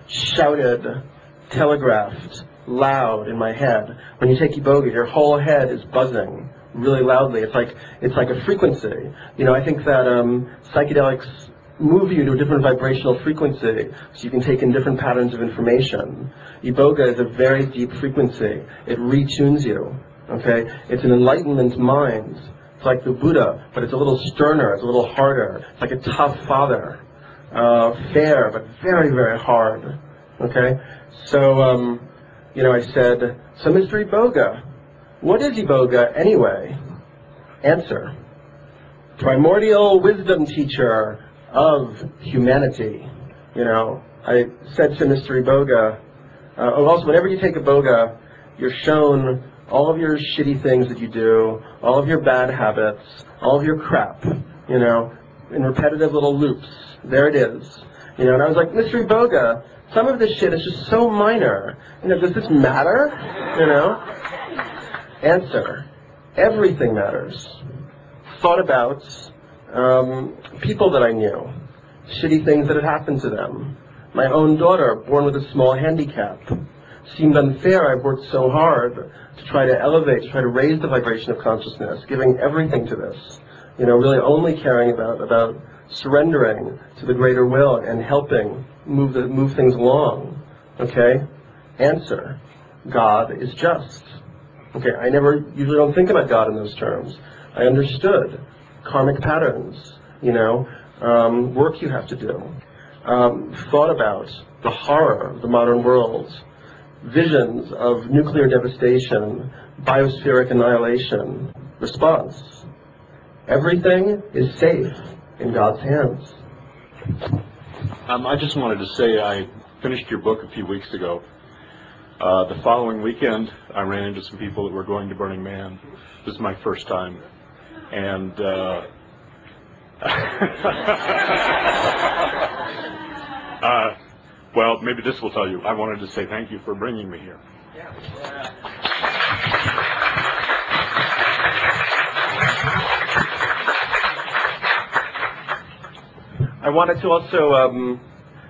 shouted, telegraphed, loud in my head. When you take Iboga, your whole head is buzzing really loudly. It's like a frequency. I think that psychedelics move you to a different vibrational frequency, so you can take in different patterns of information. Iboga is a very deep frequency. It retunes you. Okay, it's an enlightenment mind. It's like the Buddha, but it's a little sterner. It's a little harder. It's like a tough father. Fair, but very, very hard. Okay? So, I said, so Mr. Iboga, what is Iboga anyway? Answer. Primordial wisdom teacher of humanity. I said to Mr. Iboga, also, whenever you take Iboga, you're shown all of your shitty things that you do, all of your bad habits, all of your crap, in repetitive little loops. There it is. And I was like, Mr. Iboga, some of this shit is just so minor. Does this matter? Answer. Everything matters. Thought about people that I knew, shitty things that had happened to them. My own daughter, born with a small handicap. Seemed unfair. I've worked so hard to try to elevate, to try to raise the vibration of consciousness, giving everything to this. Really only caring about surrendering to the greater will and helping move things along. Okay? Answer. God is just. Okay, I usually don't think about God in those terms. I understood karmic patterns, work you have to do, thought about the horror of the modern world, visions of nuclear devastation, biospheric annihilation, response. Everything is safe in God's hands. I just wanted to say I finished your book a few weeks ago. The following weekend, I ran into some people that were going to Burning Man. This is my first time. And well, maybe this will tell you. I wanted to say thank you for bringing me here. I wanted to also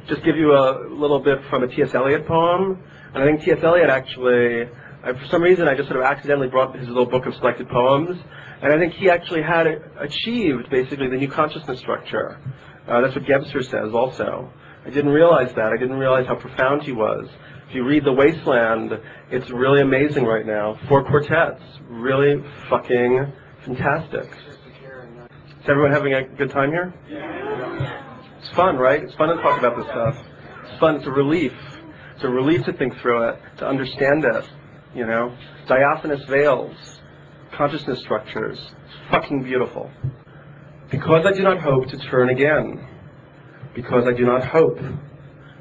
just give you a little bit from a T.S. Eliot poem. And I think T.S. Eliot actually, for some reason, I just sort of accidentally brought his little book of selected poems. And I think he actually had achieved, basically, the new consciousness structure. That's what Gebser says also. I didn't realize that. I didn't realize how profound he was. If you read The Wasteland, it's really amazing right now. 4 quartets. Really fucking fantastic. Is everyone having a good time here? It's fun, right? It's fun to talk about this stuff. It's fun. It's a relief. It's a relief to think through it, to understand it, you know? Diaphanous veils, consciousness structures. It's fucking beautiful. Because I do not hope to turn again. Because I do not hope.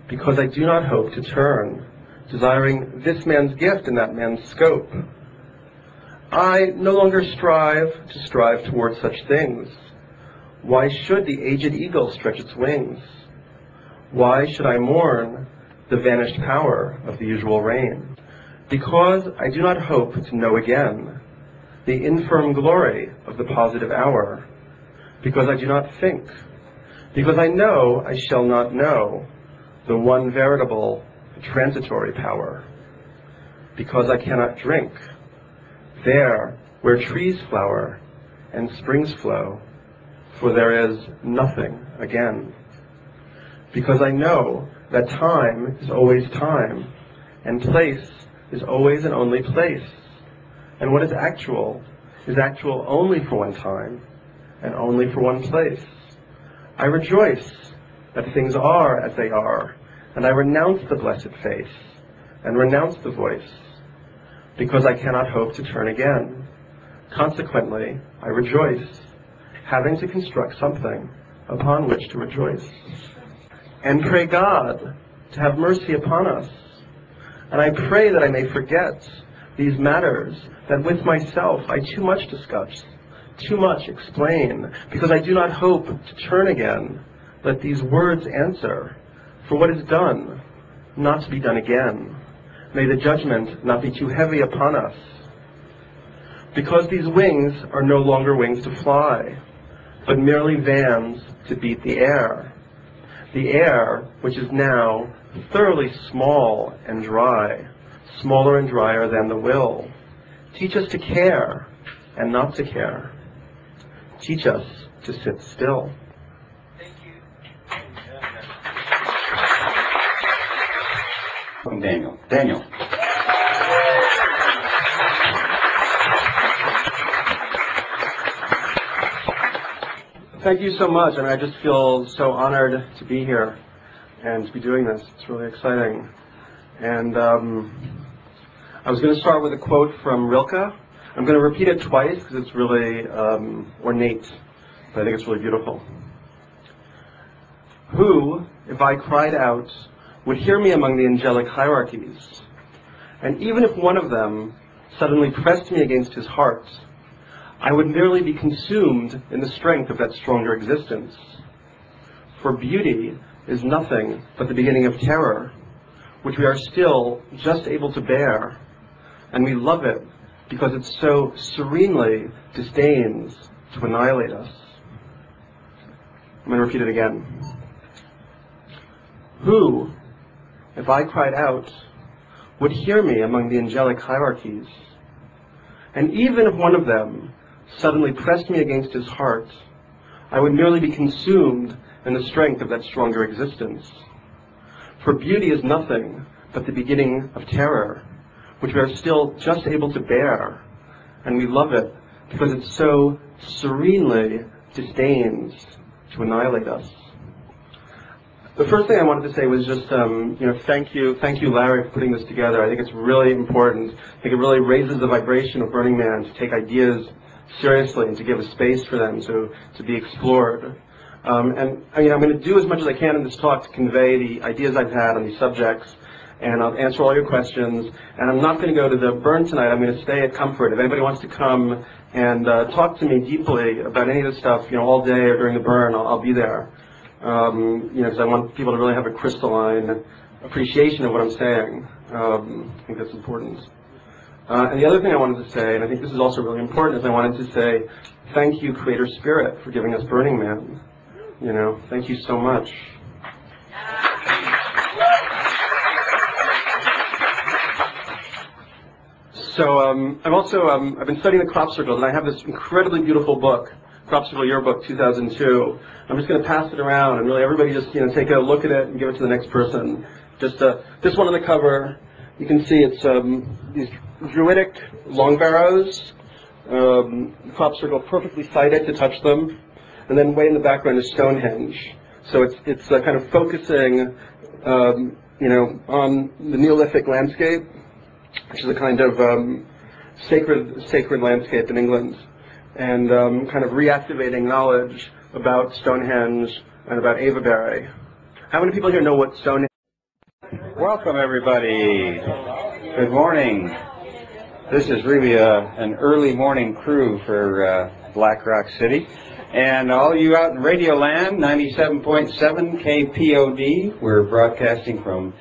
Because I do not hope to turn, desiring this man's gift and that man's scope. I no longer strive towards such things. Why should the aged eagle stretch its wings? Why should I mourn the vanished power of the usual rain? Because I do not hope to know again the infirm glory of the positive hour. Because I do not think. Because I know I shall not know the one veritable transitory power. Because I cannot drink there where trees flower and springs flow, for there is nothing again. Because I know that time is always time, and place is always and only place. And what is actual only for one time, and only for one place. I rejoice that things are as they are, and I renounce the blessed face, and renounce the voice, because I cannot hope to turn again. Consequently, I rejoice, having to construct something upon which to rejoice. And pray God to have mercy upon us. And I pray that I may forget these matters that with myself I too much discuss, too much explain, because I do not hope to turn again. Let these words answer for what is done, not to be done again. May the judgment not be too heavy upon us. Because these wings are no longer wings to fly, but merely vans to beat the air. The air, which is now thoroughly small and dry, smaller and drier than the will. Teach us to care and not to care. Teach us to sit still. Thank you. Daniel. Thank you so much. I mean, I just feel so honored to be here and to be doing this. It's really exciting. And I was going to start with a quote from Rilke. I'm going to repeat it twice because it's really ornate, but I think it's really beautiful. Who, if I cried out, would hear me among the angelic hierarchies? And even if one of them suddenly pressed me against his heart, I would merely be consumed in the strength of that stronger existence. For beauty is nothing but the beginning of terror, which we are still just able to bear, and we love it because it so serenely disdains to annihilate us. I'm going to repeat it again. Who, if I cried out, would hear me among the angelic hierarchies? And even if one of them suddenly pressed me against his heart, I would merely be consumed in the strength of that stronger existence. For beauty is nothing but the beginning of terror, which we are still just able to bear, and we love it because it so serenely disdains to annihilate us. The first thing I wanted to say was just, thank you, Larry, for putting this together. I think it's really important. I think it really raises the vibration of Burning Man to take ideas seriously and to give a space for them to be explored. I'm going to do as much as I can in this talk to convey the ideas I've had on these subjects, and I'll answer all your questions. And I'm not going to go to the burn tonight. I'm going to stay at Comfort. If anybody wants to come and talk to me deeply about any of this stuff, all day or during the burn, I'll be there. Because I want people to really have a crystalline appreciation of what I'm saying. I think that's important. And the other thing I wanted to say, and I think this is also really important, is I wanted to say thank you, Creator Spirit, for giving us Burning Man. Thank you so much. So I've been studying the crop circles, and I have this incredibly beautiful book, Crop Circle Yearbook 2002. I'm just going to pass it around, and really everybody just take a look at it and give it to the next person. Just this one on the cover, you can see it's these druidic long barrows, crop circle perfectly sighted to touch them, and then way in the background is Stonehenge. So it's kind of focusing, on the Neolithic landscape, which is a kind of sacred landscape in England, and kind of reactivating knowledge about Stonehenge and about Avebury. How many people here know what Stonehenge is? Welcome, everybody. Good morning. This is really an early morning crew for Black Rock City. And all you out in Radio Land, 97.7 KPOD, we're broadcasting from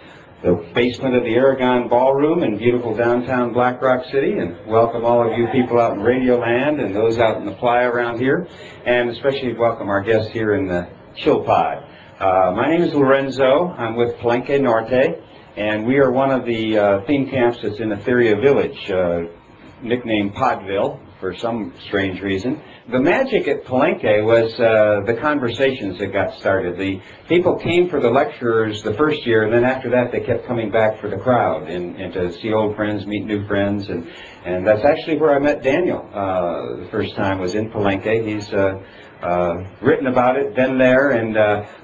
the basement of the Aragon Ballroom in beautiful downtown Black Rock City, and welcome all of you people out in Radio Land and those out in the playa around here, and especially welcome our guests here in the Chill Pod. My name is Lorenzo. I'm with Palenque, Norte, and we are one of the theme camps that's in Etheria Village, nicknamed Podville for some strange reason. The magic at Palenque was the conversations that got started. The people came for the lecturers the first year, and then after that they kept coming back for the crowd and to see old friends, meet new friends, and that's actually where I met Daniel. The first time was in Palenque. He's written about it, been there, and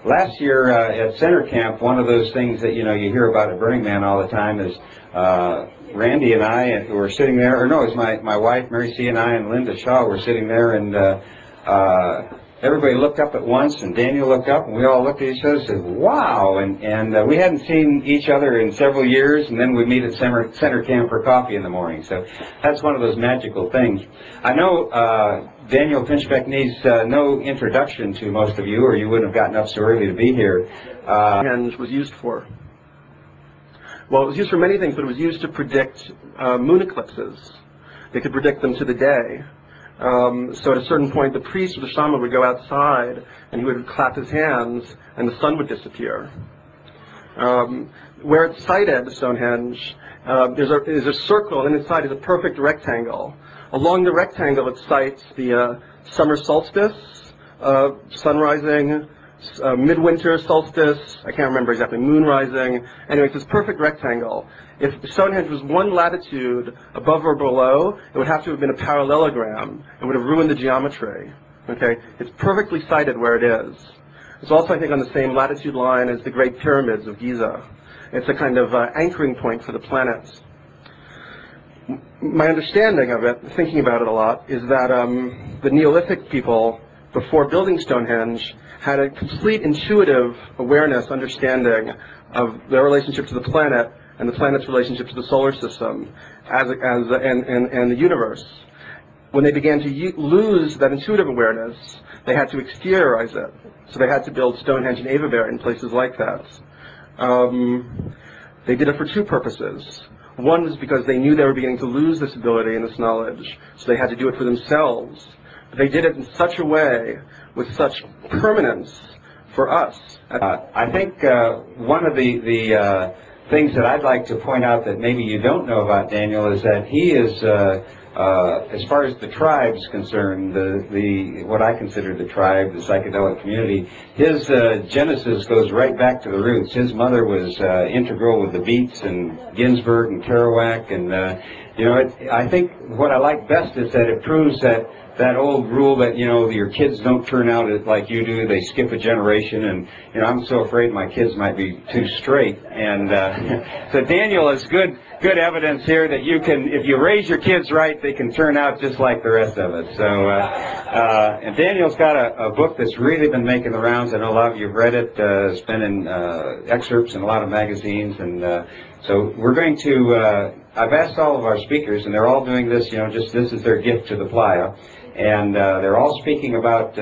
last year at Center Camp, one of those things that you hear about at Burning Man all the time is Randy and I, who were sitting there, or no, it was my wife, Mary C. and I, and Linda Shaw were sitting there, and everybody looked up at once, and Daniel looked up, and we all looked at each other and said, wow, and we hadn't seen each other in several years, and then we meet at Center Camp for coffee in the morning, so that's one of those magical things. I know Daniel Pinchbeck needs no introduction to most of you, or you wouldn't have gotten up so early to be here. Stonehenge was used for. Well, it was used for many things, but it was used to predict moon eclipses. They could predict them to the day. So at a certain point, the priest or the shaman would go outside, and he would clap his hands, and the sun would disappear. Where it's sited, Stonehenge, there's a circle, and inside is a perfect rectangle. Along the rectangle, it sites the summer solstice, sun rising, midwinter solstice, I can't remember exactly, moon rising. Anyway, it's this perfect rectangle. If Stonehenge was one latitude above or below, it would have to have been a parallelogram. It would have ruined the geometry. Okay? It's perfectly sited where it is. It's also, I think, on the same latitude line as the Great Pyramids of Giza. It's a kind of anchoring point for the planets. My understanding of it, thinking about it a lot, is that the Neolithic people, before building Stonehenge, had a complete intuitive awareness, understanding of their relationship to the planet and the planet's relationship to the solar system and the universe. When they began to lose that intuitive awareness, they had to exteriorize it. So they had to build Stonehenge and Avebury and places like that. They did it for two purposes. One was because they knew they were beginning to lose this ability and this knowledge, so they had to do it for themselves. But they did it in such a way, with such permanence for us. I think one of the things that I'd like to point out that maybe you don't know about Daniel is that he is As far as the tribe's concerned, what I consider the tribe, the psychedelic community, his genesis goes right back to the roots. His mother was integral with the Beats and Ginsberg and Kerouac, and I think what I like best is that it proves that old rule that, your kids don't turn out like you do, they skip a generation, and, I'm so afraid my kids might be too straight. And so Daniel is good evidence here that you can, if you raise your kids right, they can turn out just like the rest of us. So, and Daniel's got a book that's really been making the rounds. I know a lot of you have read it. It's been in excerpts in a lot of magazines, and so we're going to, I've asked all of our speakers, and they're all doing this, just this is their gift to the playa. And they're all speaking about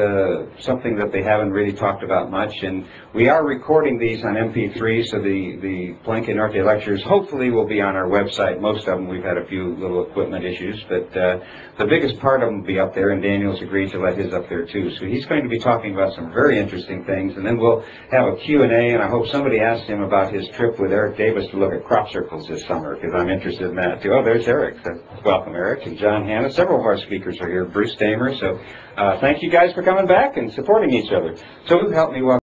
something that they haven't really talked about much. And we are recording these on MP3, so the Palenque Norte lectures hopefully will be on our website. Most of them, we've had a few little equipment issues, but the biggest part of them will be up there, and Daniel's agreed to let his up there too. So he's going to be talking about some very interesting things, and then we'll have a Q&A, and I hope somebody asks him about his trip with Eric Davis to look at crop circles this summer, because I'm interested in that too. Oh, there's Eric. Welcome, Eric, and John Hanna. Several of our speakers are here. Bruce Damer. So thank you guys for coming back and supporting each other. So help me welcome